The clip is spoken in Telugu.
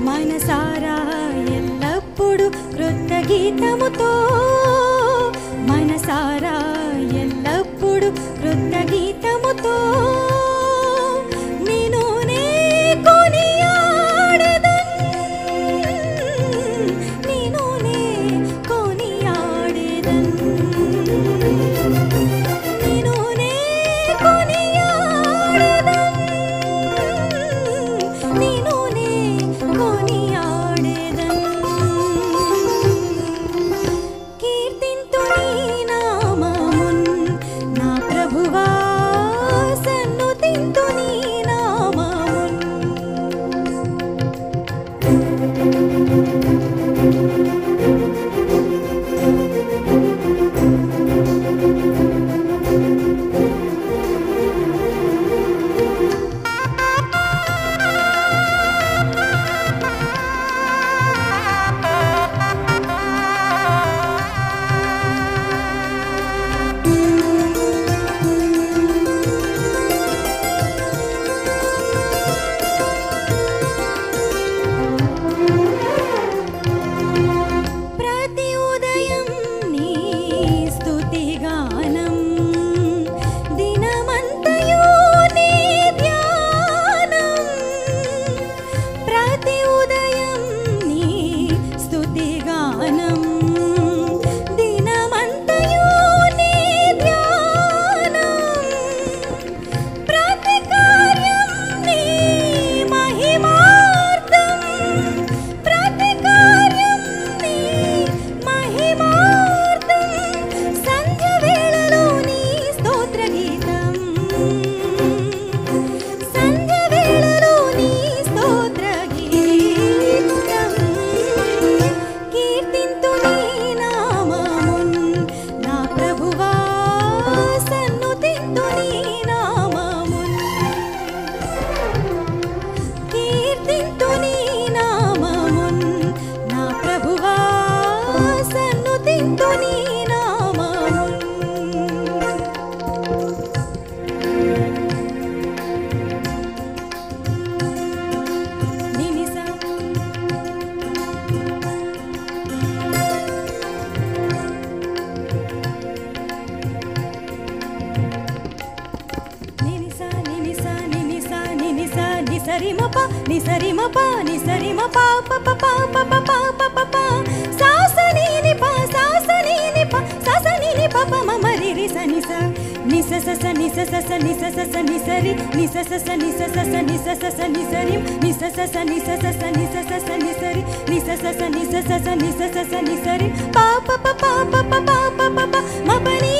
మనసారా ఎల్లప్పుడు కృత గీతముతో మనసారా ఎల్లప్పుడు కృత గీతముతో నిన్ను నే కొనియాడెదన్ నిన్ను నే కొనియాడెదన్ నిన్ను నే కొనియాడెదన్ నిన్ను నే కొనియాడెదన్ కీర్తింతు నీ నామమున్ నా ప్రభువా సన్నుతింతు నీ నామమున్ నిసరి మప నిసరి మప ప ప ప ప ప ప ప ప ప సాసని ని ప సాసని ని ప సాసని ని ప ప మ మరి రి స ని స ని స స స ని స స స ని స స స ని సరి ని స స స ని స స స ని స స స ని సరి ని స స స ని స స స ని స స స ని సరి ని స స స ని స స స ని స స స ని సరి ప ప ప ప ప ప ప ప ప మ ప ని